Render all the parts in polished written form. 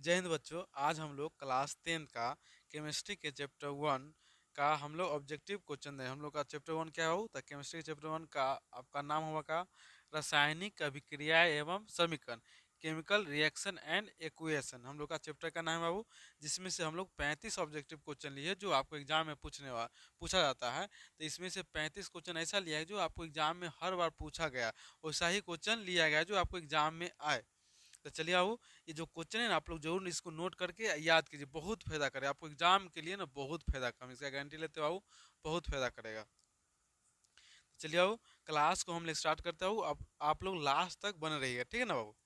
जय हिंद बच्चों। आज हम लोग क्लास 10 का केमिस्ट्री के चैप्टर 1 का हम लोग ऑब्जेक्टिव क्वेश्चन दें। हम लोग का चैप्टर 1 क्या हो तो केमिस्ट्री के चैप्टर 1 का आपका नाम होगा का रासायनिक अभिक्रियाएं एवं समीकरण, केमिकल रिएक्शन एंड एक्वेशन। हम लोग का चैप्टर का नाम है बाबू, जिसमें से हम लोग 35 ऑब्जेक्टिव क्वेश्चन लिए जो आपको एग्जाम में पूछा जाता है। तो इसमें से 35 क्वेश्चन ऐसा लिया है जो आपको एग्जाम में हर बार पूछा गया, वैसा ही क्वेश्चन लिया गया जो आपको एग्जाम में आए। तो चलिए आओ, ये जो क्वेश्चन है ना आप लोग जरूर इसको नोट करके याद कीजिए, बहुत फायदा करे आपको एग्जाम के लिए ना, बहुत फायदा कम इसका गारंटी लेते हो, बहुत फायदा करेगा। तो चलिए आओ, क्लास को हम लोग स्टार्ट करते हो। अब आप लोग लास्ट तक बने रहिएगा, ठीक है ना बाबू।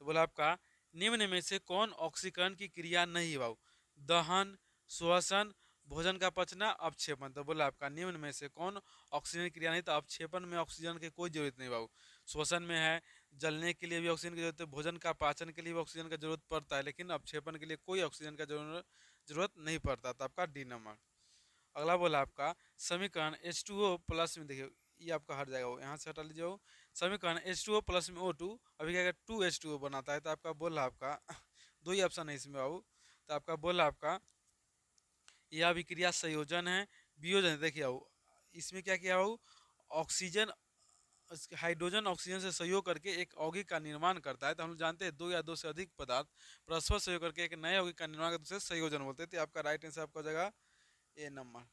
तो बोला आपका निम्न में से कौन ऑक्सीकरण की क्रिया नहीं है बाबू? दहन, श्वसन, भोजन का पचना, अवक्षेपण। तो बोला आपका निम्न में से कौन ऑक्सीजन की क्रिया नहीं, तो अवक्षेपण में ऑक्सीजन की कोई जरूरत नहीं बाबू। श्वसन में है, जलने के लिए भी ऑक्सीजन की जरूरत है, भोजन का पाचन के लिए भी ऑक्सीजन का जरूरत पड़ता है, लेकिन अवक्षेपण के लिए कोई ऑक्सीजन का जरूरत नहीं पड़ता। तो आपका डी नंबर। अगला बोला आपका समीकरण H2O प्लस में, देखिए ये आपका हट जाएगा, वो यहाँ से हटा लीजिए। वो समीकरण H2O प्लस में O2 अभी क्या 2H2O बनाता है। तो आपका बोला आपका दो ही ऑप्शन है इसमें बाबू। तो आपका बोला आपका यह अभिक्रिया संयोजन है, वियोजन है। देखिए बाबू इसमें क्या किया बाबू, ऑक्सीजन हाइड्रोजन ऑक्सीजन से सहयोग करके एक यौगिक का निर्माण करता है। तो हम लोग जानते हैं दो या दो से अधिक पदार्थ परस्पर सहयोग करके एक नए यौगिक का निर्माण करते हैं, संयोजन बोलते हैं। तो आपका राइट आंसर आपका हो जाएगा ए नंबर।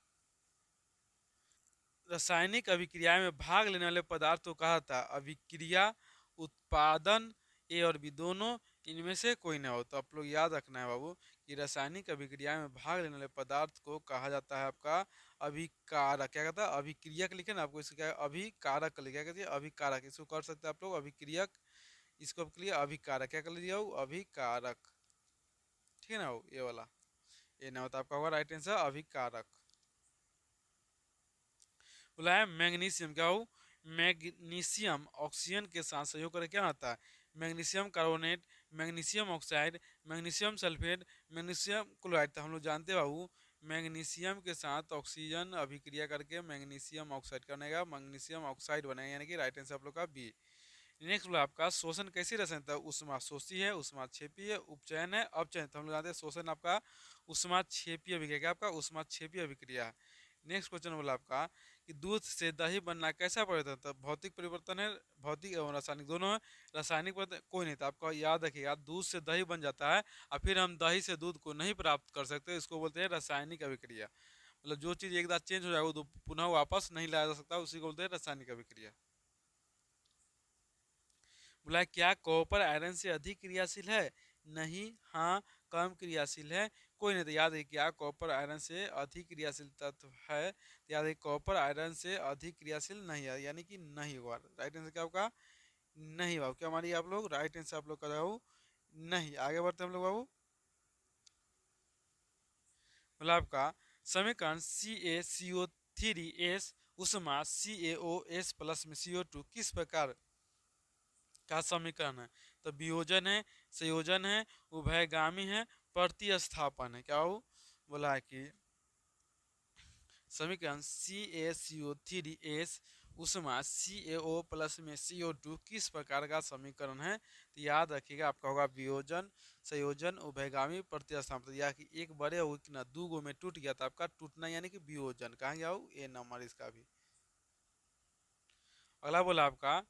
रासायनिक अभिक्रिया में भाग लेने वाले पदार्थ को कहा था अभिक्रिया उत्पादन, ए और बी दोनों, इनमें से कोई ना हो। तो आप लोग याद रखना है बाबू कि रासायनिक अभिक्रिया में भाग लेने वाले पदार्थ को कहा जाता है आपका अभिकारक। क्या कहता है, अभिक्रियक लिखे ना आपको, इसको क्या है अभिकारक लिखा कहते हैं, अभिकारक। इसको कर सकते हैं आप लोग अभिक्रियक, इसको आपके लिए अभिकारक क्या कर लीजिए अभिकारक, ठीक है ना वो ये वाला। ये ना होता आपका होगा राइट आंसर अभिकारक। बोला है मैग्नीशियम, क्या हो मैग्नीशियम ऑक्सीजन के साथ सहयोग करके क्या होता है magnesium carbonate, magnesium oxide, magnesium sulphate, magnesium chloride. तो हम लोग जानते हैं बाबू मैग्नीशियम के साथ ऑक्सीजन अभिक्रिया करके मैग्नीशियम ऑक्साइड बनेगा, मैग्नीशियम ऑक्साइड बनेगा, यानी कि राइट आंसर आप लोग का बी। नेक्स्ट बोला आपका शोषण कैसी रसायन था, उष्मा शोषी है, उष्मा क्षेपी है, उपचयन है, अपचयन। तो हम लोग जानते हैं शोषण आपका उष्मा क्षेपी अभिक्रिया, क्या आपका उष्मा क्षेपी अभिक्रिया है। नेक्स्ट क्वेश्चन बोला आपका कि दूध से दही बनना कैसा परिवर्तन था, भौतिक परिवर्तन है, भौतिक एवं रासायनिक दोनों है। रासायनिक परिवर्तन कोई नहीं था। आपका याद रखिएगा दूध से दही बन जाता है और फिर हम दही से दूध को नहीं प्राप्त कर सकते, इसको बोलते हैं रासायनिक अभिक्रिया। मतलब जो चीज़ एक बार चेंज हो जाए वो पुनः वापस नहीं लाया जा सकता, उसी को बोलते हैं रासायनिक अभिक्रिया। बोला क्या कॉपर आयरन से अधिक क्रियाशील है? नहीं, हाँ, कम क्रियाशील है, कोई नहीं। तो याद है क्या कॉपर आयरन से अधिक क्रियाशील तत्व है, तो याद है कॉपर आयरन से अधिक क्रियाशील नहीं है, यानी कि नहीं हुआ। राइट आंसर क्या होगा, नहीं बाबू। क्या मानिए आप लोग, राइट आंसर आप लोग का बाबू नहीं। आगे बढ़ते हम लोग बाबू। बोला आपका समीकरण CaCO3S उष्मा CaOS प्लस में CO2 किस प्रकार का समीकरण है? तो वियोजन है, संयोजन है, उभयगामी है, प्रतिस्थापन है। क्या हो बोला है कि समीकरण CaCO3S उष्मा CaO प्लस में CO2 किस प्रकार का समीकरण है? तो याद रखिएगा आपका होगा वियोजन, संयोजन, उभयगामी, प्रतिस्थापन। तो या कि एक बड़े हो कि ना दो गो में टूट गया था, आपका टूटना यानी कि वियोजन। कहाँ गया हो ए नंबर इसका भी। अगला बोला आपका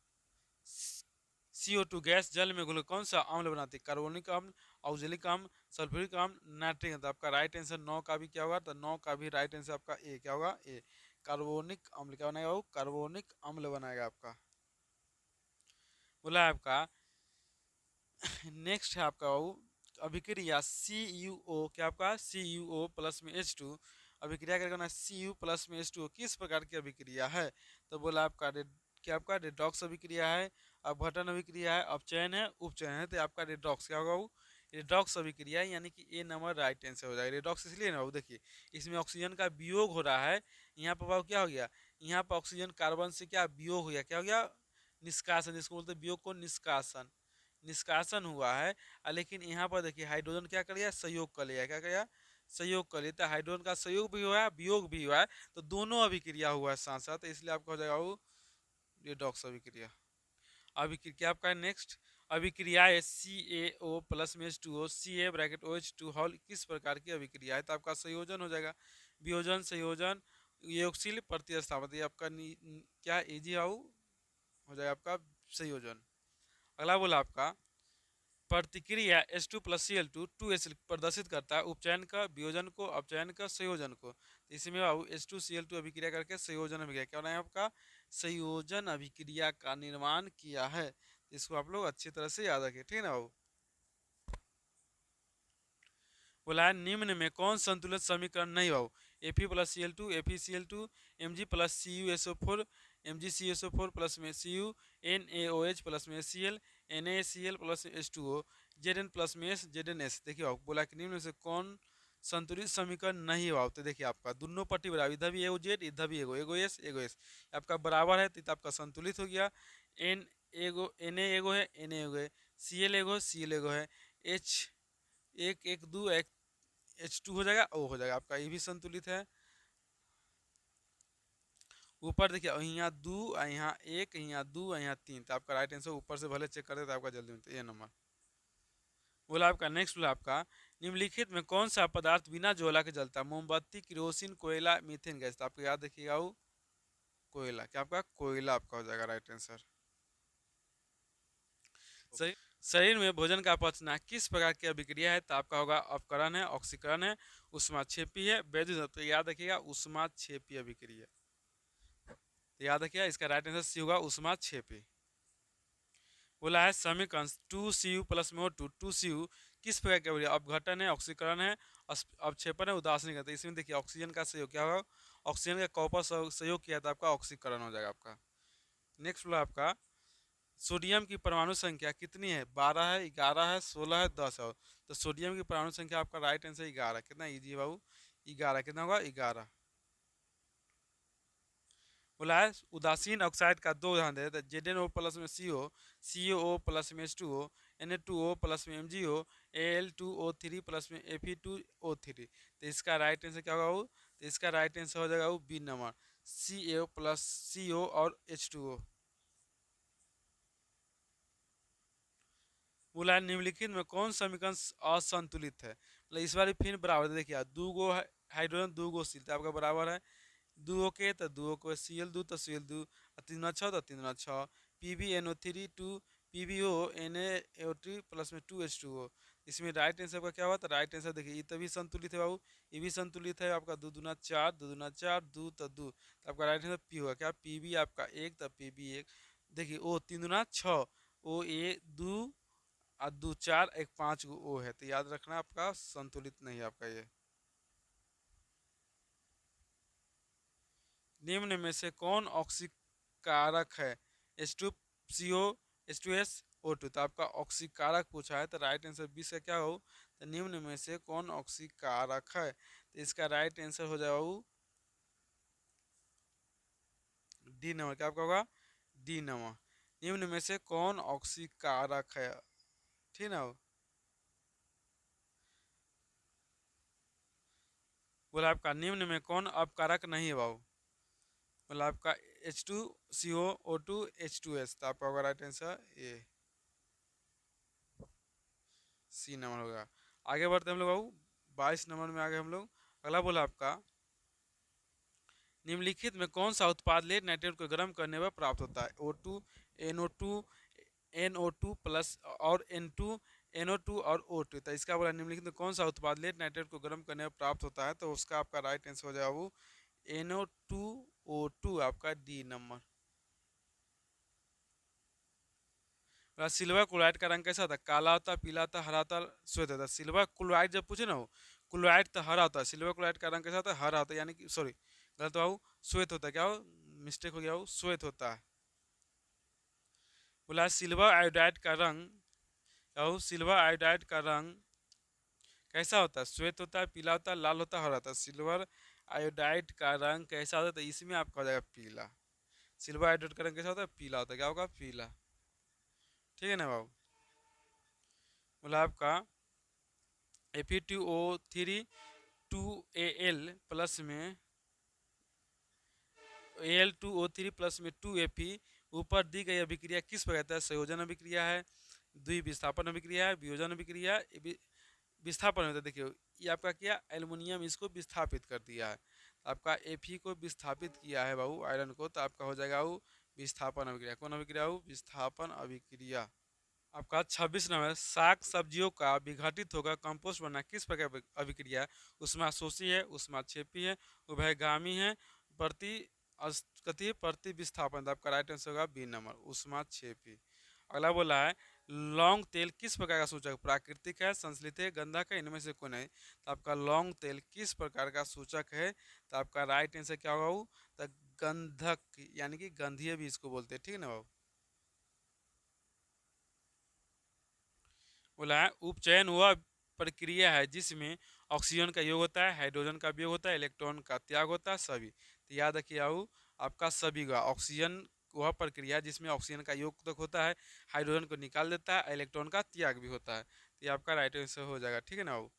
CO2 गैस जल में घुल कौन सा अम्ल बनाती है? कार्बोनिक अम्ल, ऑक्जेलिक अम्ल, सल्फ्यूरिक अम्ल, नाइट्रिक अम्ल। तो आपका राइट आंसर 9 का भी क्या होगा, तो 9 का भी राइट आंसर आपका ए क्या होगा, ए कार्बोनिक अम्ल। क्या बनाएगा वो कार्बोनिक अम्ल बनाएगा आपका। बोला है आपका नेक्स्ट है आपका वो अभिक्रिया CuO, क्या आपका CuO प्लस में H2 अभिक्रिया करके Cu प्लस में H2O किस प्रकार की अभिक्रिया है? तो बोला आपका क्या आपका रेडॉक्स अभिक्रिया है, अपघटन अभिक्रिया है, अपचयन है, उपचयन है। तो आपका रेडॉक्स क्या होगा वो रेडॉक्स अभिक्रिया है, यानी कि ए नंबर राइट आंसर हो जाएगा। रेडॉक्स इसलिए ना वो देखिए इसमें ऑक्सीजन का वियोग हो रहा है, यहाँ पर क्या हो गया, यहाँ पर ऑक्सीजन कार्बन से क्या वियोग हो गया, क्या हो गया निष्कासन, जिसको बोलते हैं वियोग को निष्कासन, निष्कासन हुआ है। लेकिन यहाँ पर देखिए हाइड्रोजन क्या कर लिया, सहयोग कर लिया, क्या कर लिया सहयोग कर लिया। तो हाइड्रोजन का सहयोग भी हुआ है, वियोग भी हुआ है, तो दोनों अभिक्रिया हुआ है साथ साथ, इसलिए आपका हो जाएगा वो रेडॉक्स अभिक्रिया। अभिक्रिया आपका नेक्स्ट अभिक्रिया है CaO प्लस में H2O Ca bracket OH2 hall किस प्रकार की अभिक्रिया है? तो आपका संयोजन हो जाएगा, वियोजन, संयोजन, योगशील, प्रतिस्थापन। ये आपका क्या इजी हाउ हो जाएगा आपका संयोजन। अगला बोला आपका प्रतिक्रिया H2 प्लस Cl2 2H प्रदर्शित करता है उपचयन का, वियोजन को, अपचयन का, संयोजन को। तो इसमें बाबू H2Cl2 अभिक्रिया करके संयोजन अभिक्रिया क्या बनाया आपका संयोजन अभिक्रिया का निर्माण किया है। इसको आप लोग अच्छी तरह से याद रखें, ठीक है ना बाबू। बोला है निम्न में कौन संतुलित समीकरण नहीं बाबू? Fe plus Cl2 FeCl2 Mg plus CuSO4 MgCSO4 plus में Cu NaOH प्लस में Cl NaCl plus H2O Zn plus में ZnS। देखिए बाबू बोला कि निम्न में से कौन संतुलित समीकरण नहीं है बाबू? तो देखिए आपका दोनों पट्टी बराबर, इधर भी एगो जेड इधर भी एगो एस एगो एस आपका बराबर है, तो आपका संतुलित हो गया। एन एगो Na एगो है Na एगो है Cl एगो Cl एगो है H एक एक दो एक H2 हो जाएगा, O हो जाएगा आपका, ये भी संतुलित है। ऊपर देखिए यहाँ दो यहाँ एक यहाँ दो यहाँ तीन, तो आपका राइट आंसर ऊपर से भले चेक कर दे तो आपका जल्दी मिलता है ये नंबर। बोला आपका नेक्स्ट बोला आपका निम्नलिखित में कौन सा पदार्थ बिना ज्वाला के जलता है? मोमबत्ती, केरोसिन, कोयला, मीथेन गैस। तो आपको याद रखिएगा वो कोयला, क्या आपका कोयला आपका हो जाएगा राइट आंसर। सही। शरीर में भोजन का पचना किस प्रकार की अभिक्रिया है? तो आपका होगा अपकरण है, ऑक्सीकरण है, उष्माक्षेपी है, वैद्युत। तो याद रखिएगा उष्माक्षेपी अभिक्रिया, तो याद रखिएगा इसका राइट आंसर सी होगा उष्माक्षेपी। बोला है समीकरण 2Cu प्लस में 2Cu किस प्रकार की अभिक्रिया? अपघटन है, ऑक्सीकरण है, अवक्षेपन है, उदासीन है। तो इसमें देखिए ऑक्सीजन का सहयोग क्या होगा? ऑक्सीजन का कॉपर सहयोग किया तो आपका ऑक्सीकरण हो जाएगा आपका। नेक्स्ट बोला आपका सोडियम की परमाणु संख्या कितनी है? 12 है, 11 है, 16 है, 10 है। तो सोडियम की परमाणु संख्या आपका राइट आंसर 11। कितना इजी बाबू? 11 कितना होगा? 11। बोला है उदासीन ऑक्साइड का दो उदाहरण दे देते ZnO प्लस में CO COO प्लस में H2O Na2O प्लस में MgO Al2O3 प्लस में Fe2O3। तो इसका राइट आंसर क्या होगा? तो इसका राइट आंसर हो जाएगा B number CaO plus CO और H2O। बोला है निम्नलिखित में कौन समीकरण असंतुलित है? मतलब इस बार फिर बराबर देखिए दो गो हाइड्रोजन दो गो सील, तो आपका बराबर है दो के तो दो को Cl2 तो Cl2 तीन छः तो तीन छः PbNO3 to PbO NaO3 plus में 2H2O। इसमें राइट आंसर का क्या हुआ? तो राइट आंसर देखिए ये तभी संतुलित है बाबू, ये भी संतुलित है आपका दो दूना चार, दो दूना चार, दो तो दो, तो आपका राइट आंसर पी होगा। क्या Pb आपका एक तो Pb एक, देखिए ओ तीन दूना छः, ओ ए दो और दो चार एक पाँच गो ओ है, तो याद रखना आपका संतुलित नहीं है आपका ये। निम्न में से कौन ऑक्सीकारक है? H2CO H2SO2। तो आपका ऑक्सीकारक पूछा है, तो राइट आंसर 20 का क्या हो? तो निम्न में से कौन ऑक्सीकारक है? तो इसका राइट आंसर हो जाएगा डी नंबर। क्या आपका होगा? D number. निम्न में से कौन ऑक्सीकारक है? ठीक ना हो? बोला आपका निम्न में कौन अपकारक नहीं है बाबू? बोला आपका H2CO O2 H2S। तो आपका होगा right answer A C number होगा। आगे बढ़ते हम लोग बाबू 22 नंबर में आगे हम लोग। अगला बोला आपका निम्नलिखित में कौन सा उत्पाद लेड नाइट्रेट को गर्म करने पर प्राप्त होता है? O2 NO2 NO2 प्लस और N2 NO2 और O2। तो इसका बोला निम्नलिखित में कौन सा उत्पाद लेड नाइट्रेट को गर्म करने पर प्राप्त होता है? तो उसका आपका राइट आंसर हो जाएगा वो NO2O2 आपका डी नंबर। सिल्वर क्लोराइड का रंग कैसा होता है? काला होता है, पीला होता है, हरा होता है, श्वेत होता है। सिल्वर क्लोराइड जब पूछे ना हो, क्लोराइड तो हरा होता है, सिल्वर क्लोराइड का रंग कैसा होता है? हरा होता है, यानी कि सॉरी गलत हुआ, श्वेत होता है। क्या हो मिस्टेक हो गया, वो श्वेत होता है। बोला सिल्वर आयोडाइड का रंग क्या हो? सिल्वर आयोडाइड का रंग कैसा होता है? श्वेत होता है, पीला होता है, लाल होता है, हरा होता है। सिल्वर आयोडाइड का रंग कैसा होता है? इसमें आपका हो जाएगा पीला। सिल्वर आयोडाइड का रंग कैसा होता है? पीला होता है। क्या होगा? पीला। ठीक है ना बाबू? बोला आपका Fe2O3 2Al प्लस में Al2O3 प्लस में 2Fe ऊपर दी गई अभिक्रिया किस प्रकार है? संयोजन अभिक्रिया है, द्विविस्थापन अभिक्रिया है, वियोजन अभिक्रिया है, विस्थापन होता है। देखिए ये आपका क्या, एल्युमिनियम इसको विस्थापित कर दिया है, तो आपका Fe को विस्थापित किया है बाबू आयरन को, तो आपका हो जाएगा वो विस्थापन अभिक्रिया। कौन अभिक्रिया हो, विस्थापन अभिक्रिया। आपका 26 नंबर, साग सब्जियों का विघटित होकर कंपोस्ट बनना किस प्रकार की अभिक्रिया है। उष्माशोषी है, उष्माक्षेपी है, उभयगामी है, प्रति कथी प्रति विस्थापन। तो आपका राइट आंसर होगा बी नंबर, उष्माक्षेपी। अगला बोला है लौंग तेल किस प्रकार का सूचक, प्राकृतिक है, संश्लित है, गंधक है, इनमें से कोई नहीं। तो आपका लौंग तेल किस प्रकार का सूचक है, तो आपका राइट आंसर क्या होगा वो, तो गंधक यानी कि गंधीय भी इसको बोलते हैं, ठीक है ना बाबू। बोला है उपचयन वह प्रक्रिया है जिसमें ऑक्सीजन का योग होता है, हाइड्रोजन का वियोग होता है, इलेक्ट्रॉन का त्याग होता है, सभी। तो याद रखिए आओ, आपका सभी का ऑक्सीजन वह प्रक्रिया है जिसमें ऑक्सीजन का योग तक होता है, हाइड्रोजन को निकाल देता है, इलेक्ट्रॉन का त्याग भी होता है। तो ये आपका राइट आंसर हो जाएगा, ठीक है ना बाबू।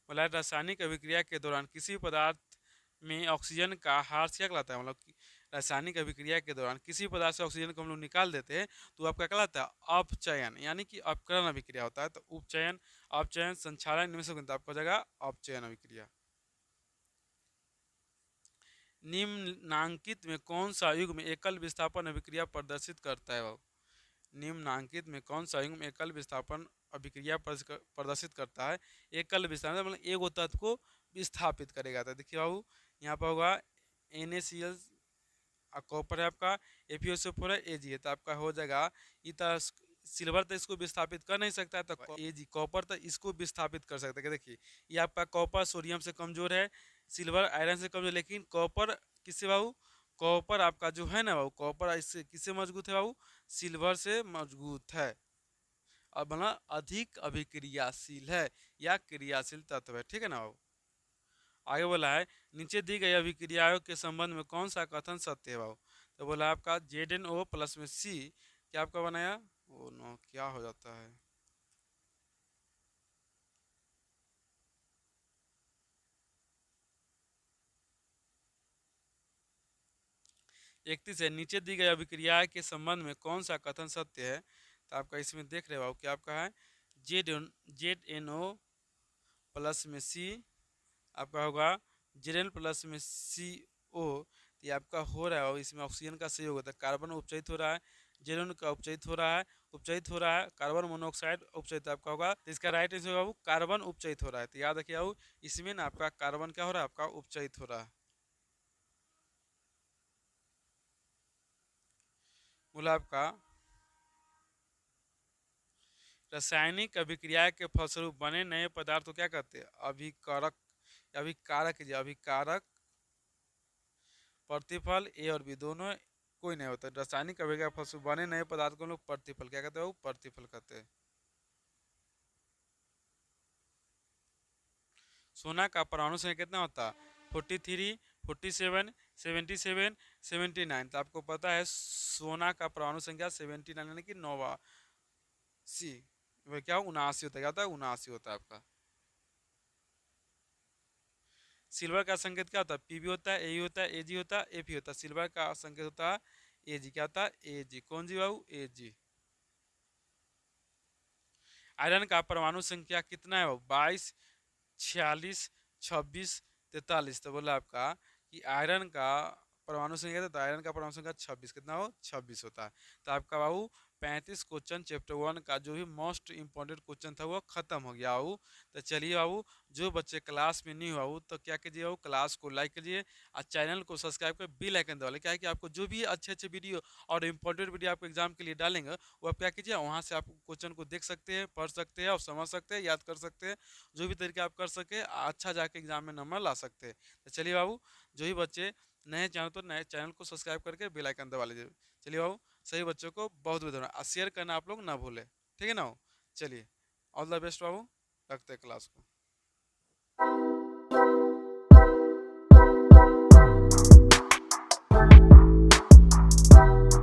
बोला है रासायनिक अभिक्रिया के दौरान किसी पदार्थ में ऑक्सीजन का ह्रास क्या कहलाता है, मतलब कि रासायनिक अभिक्रिया के दौरान किसी पदार्थ से ऑक्सीजन को हम लोग निकाल देते हैं तो आपका कहलाता है अपचयन, यानी कि अपकरण अभिक्रिया होता है। तो उपचयन, अपचयन, संचालन, इनमें से आपका हो जाएगा अपचयन अभिक्रिया। निम्नांकित में कौन सा युग्म एकल विस्थापन अभिक्रिया प्रदर्शित करता है बाबू। निम्नांकित में कौन सा युग्म एकल विस्थापन अभिक्रिया प्रदर्शित करता है। एकल विस्थापन मतलब एगो तत्व को विस्थापित करेगा। तो देखिए बाबू यहाँ पर होगा NaCl, कॉपर है आपका, FeO4 है, Ag है, तो आपका हो जाएगा इतर। सिल्वर तो इसको विस्थापित कर नहीं सकता है, तो Ag कॉपर तो इसको विस्थापित कर सकता है। देखिए ये आपका कॉपर सोडियम से कमजोर है, सिल्वर आयरन से कमजोर, लेकिन कॉपर किससे बाबू, कॉपर आपका जो है ना बाबू, कॉपर इससे किससे मजबूत है बाबू, सिल्वर से मजबूत है। और बना अधिक अभिक्रियाशील है या क्रियाशील तत्व है, ठीक है ना बाबू। आगे बोला है नीचे दी गई अभिक्रियाओं के संबंध में कौन सा कथन सत्य है बाबू। तो बोला आपका ZnO प्लस में C क्या आपका बनाया, ओ नो क्या हो जाता है, 31 है। नीचे दी गई अभिक्रिया के संबंध में कौन सा कथन सत्य है। तो आपका इसमें देख रहे हो क्या आपका है, ZnO प्लस में C आपका होगा Zn प्लस में CO। ये आपका हो रहा है और इसमें ऑक्सीजन का सहयोग होता है, कार्बन उपचयित हो रहा है, जेरोन का उपचयित हो रहा है, कार्बन मोनोऑक्साइड उपचयित आपका होगा। तो इसका राइट आंसर होगा कार्बन उपचयित हो रहा है। तो याद रखिए आओ, इसमें ना आपका कार्बन क्या हो रहा है, आपका उपचयित हो रहा है। बोला आपका रासायनिक अभिक्रिया के फलस्वरूप बने नए पदार्थ को क्या कहते हैं, अभिकारक, अभिकारक, अभिकारक प्रतिफल। ए और बी दोनों कोई नहीं होता। रासायनिक अभिक्रिया के फलस्वरूप बने नए पदार्थ को हम लोग प्रतिफल क्या कहते हैं, वो प्रतिफल कहते हैं। सोना का परमाणु संख्या कितना होता है, 43, 47, 77, 79। तो आपको पता है सोना का परमाणु संख्या 79 यानी कि 89, वह क्या 79 होता है, क्या होता है 79 होता है आपका। सिल्वर का संकेत क्या होता है, Pb होता है, Au होता है, Ag होता है, Fe होता है। सिल्वर का संकेत होता है Ag, क्या होता है Ag, कौन जी बाबू, Ag। आयरन का परमाणु संख्या कितना है, 22, 46, 26, 43। तो बोला आपका कि आयरन का परमाणु संख्या था, तो आयरन का परमाणु संख्या 26 कितना हो, 26 होता है। तो आपका बाबू 35 क्वेश्चन चैप्टर 1 का जो भी मोस्ट इंपॉर्टेंट क्वेश्चन था वो खत्म हो गया बाबू। तो चलिए बाबू, जो बच्चे क्लास में नहीं हुआ बाबू तो क्या कीजिए बाबू, क्लास को लाइक कीजिए और चैनल को सब्सक्राइब कर बेल आइकन दबा लें। क्या है कि आपको जो भी अच्छे अच्छे वीडियो और इंपॉर्टेंट वीडियो आपको एग्जाम के लिए डालेंगे वो आप क्या कीजिए, वहाँ से आप क्वेश्चन को देख सकते हैं, पढ़ सकते हैं और समझ सकते हैं, याद कर सकते हैं। जो भी तरीके आप कर सके अच्छा जाके एग्जाम में नंबर ला सकते हैं। तो चलिए बाबू, जो भी बच्चे नए चैनल तो नए चैनल को सब्सक्राइब करके बेल आइकन दबा लीजिए। चलिए बाबू, सभी बच्चों को बहुत बहुत धन्यवाद, और शेयर करना आप लोग ना भूलें, ठीक है ना। चलिए ऑल द बेस्ट बाबू, रखते हैं क्लास को।